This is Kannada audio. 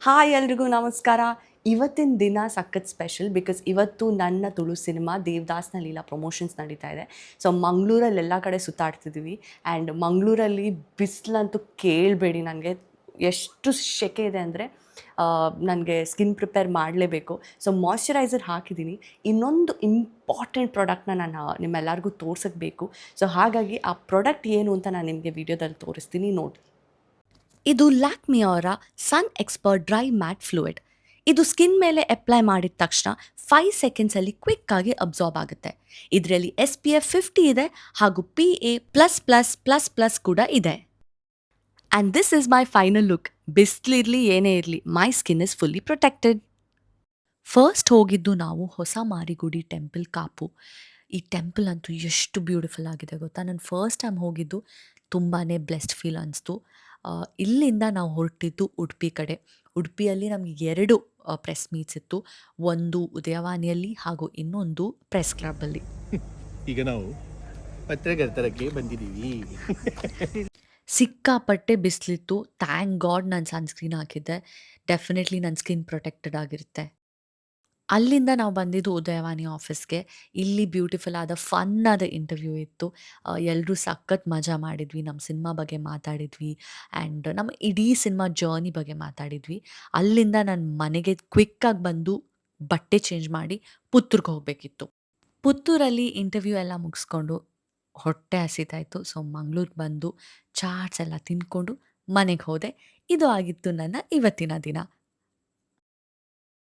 ಹಾಯ್ ಎಲ್ರಿಗೂ ನಮಸ್ಕಾರ. ಇವತ್ತಿನ ದಿನ ಸಖತ್ ಸ್ಪೆಷಲ್ ಬಿಕಾಸ್ ಇವತ್ತು ನನ್ನ ತುಳು ಸಿನಿಮಾ ದೇವದಾಸ್ನ ಲೀಲಾ ಪ್ರಮೋಷನ್ಸ್ ನಡೀತಾ ಇದೆ. ಸೊ ಮಂಗಳೂರಲ್ಲಿ ಎಲ್ಲ ಕಡೆ ಸುತ್ತಾಡ್ತಿದ್ದೀವಿ ಆ್ಯಂಡ್ ಮಂಗಳೂರಲ್ಲಿ ಬಿಸಿಲಂತೂ ಕೇಳಬೇಡಿ. ನನಗೆ ಎಷ್ಟು ಸೆಕೆ ಇದೆ ಅಂದರೆ ನನಗೆ ಸ್ಕಿನ್ ಪ್ರಿಪೇರ್ ಮಾಡಲೇಬೇಕು. ಸೊ ಮಾಯ್ಶ್ಚರೈಸರ್ ಹಾಕಿದ್ದೀನಿ. ಇನ್ನೊಂದು ಇಂಪಾರ್ಟೆಂಟ್ ಪ್ರಾಡಕ್ಟ್ನ ನಾನು ನಿಮ್ಮೆಲ್ಲರಿಗೂ ತೋರ್ಸಕ್ಕೆ ಬೇಕು. ಸೊ ಹಾಗಾಗಿ ಆ ಪ್ರಾಡಕ್ಟ್ ಏನು ಅಂತ ನಾನು ನಿಮಗೆ ವಿಡಿಯೋದಲ್ಲಿ ತೋರಿಸ್ತೀನಿ, ನೋಡಿ. ಇದು ಲ್ಯಾಕ್ಮಿ ಅವರ ಸನ್ ಎಕ್ಸ್ಪರ್ಟ್ ಡ್ರೈ ಮ್ಯಾಟ್ ಫ್ಲೂಯಿಡ್. ಇದು ಸ್ಕಿನ್ ಮೇಲೆ ಅಪ್ಲೈ ಮಾಡಿದ ತಕ್ಷಣ 5 ಸೆಕೆಂಡ್ಸಲ್ಲಿ ಕ್ವಿಕ್ಕಾಗಿ ಅಬ್ಸಾರ್ಬ್ ಆಗುತ್ತೆ. ಇದರಲ್ಲಿ SPF 50 ಇದೆ ಹಾಗೂ PA++++ ಕೂಡ ಇದೆ. And this is my final look. ಬಿಸಿಲಿರಲಿ ಏನೇ ಇರಲಿ, my skin is fully protected. First ಹೋಗಿದ್ದು ನಾವು ಹೊಸ ಮಾರಿಗುಡಿ ಟೆಂಪಲ್ ಕಾಪು. ಈ ಟೆಂಪಲ್ ಅಂತೂ ಎಷ್ಟು ಬ್ಯೂಟಿಫುಲ್ ಆಗಿದೆ ಗೊತ್ತಾ. ನಾನು ಫಸ್ಟ್ ಟೈಮ್ ಹೋಗಿದ್ದು ತುಂಬಾ ಬ್ಲೆಸ್ಡ್ ಫೀಲ್ ಅನಿಸ್ತು. ಇಲ್ಲಿಂದ ನಾವು ಹೊರಟಿದ್ದು ಉಡುಪಿ ಕಡೆ. ಉಡುಪಿಯಲ್ಲಿ ನಮಗೆ 2 ಪ್ರೆಸ್ ಮೀಟ್ಸ್ ಇತ್ತು. ಒಂದು ಉದಯವಾಣಿಯಲ್ಲಿ ಹಾಗೂ ಇನ್ನೊಂದು ಪ್ರೆಸ್ ಕ್ಲಬ್ಬಲ್ಲಿ. ಈಗ ನಾವು ಪತ್ರಕರ್ತರಕ್ಕೆ ಬಂದಿದ್ದೀವಿ. ಸಿಕ್ಕಾಪಟ್ಟೆ ಬಿಸಿಲಿತ್ತು. ಥ್ಯಾಂಕ್ ಗಾಡ್ ನಾನು ಸನ್ಸ್ಕ್ರೀನ್ ಹಾಕಿದ್ದೆ. ಡೆಫಿನೆಟ್ಲಿ ನನ್ನ ಸ್ಕಿನ್ ಪ್ರೊಟೆಕ್ಟೆಡ್ ಆಗಿರುತ್ತೆ. ಅಲ್ಲಿಂದ ನಾವು ಬಂದಿದ್ದು ಉದಯವಾಣಿ ಆಫೀಸ್ಗೆ. ಇಲ್ಲಿ ಬ್ಯೂಟಿಫುಲ್ ಆದ ಫನ್ ಆದ ಇಂಟರ್ವ್ಯೂ ಇತ್ತು. ಎಲ್ಲರೂ ಸಖತ್ ಮಜಾ ಮಾಡಿದ್ವಿ. ನಮ್ಮ ಸಿನಿಮಾ ಬಗ್ಗೆ ಮಾತಾಡಿದ್ವಿ ಆ್ಯಂಡ್ ನಮ್ಮ ಇಡೀ ಸಿನಿಮಾ ಜರ್ನಿ ಬಗ್ಗೆ ಮಾತಾಡಿದ್ವಿ. ಅಲ್ಲಿಂದ ನಾನು ಮನೆಗೆ ಕ್ವಿಕ್ಕಾಗಿ ಬಂದು ಬಟ್ಟೆ ಚೇಂಜ್ ಮಾಡಿ ಪುತ್ತೂರ್ಗೆ ಹೋಗಬೇಕಿತ್ತು. ಪುತ್ತೂರಲ್ಲಿ ಇಂಟರ್ವ್ಯೂ ಎಲ್ಲ ಮುಗಿಸ್ಕೊಂಡು ಹೊಟ್ಟೆ ಹಸಿತಾಯಿತು. ಸೊ ಮಂಗ್ಳೂರಿಗೆ ಬಂದು ಚಾಟ್ಸ್ ಎಲ್ಲ ತಿಂದ್ಕೊಂಡು ಮನೆಗೆ ಹೋದೆ. ಇದು ಆಗಿತ್ತು ನನ್ನ ಇವತ್ತಿನ ದಿನ.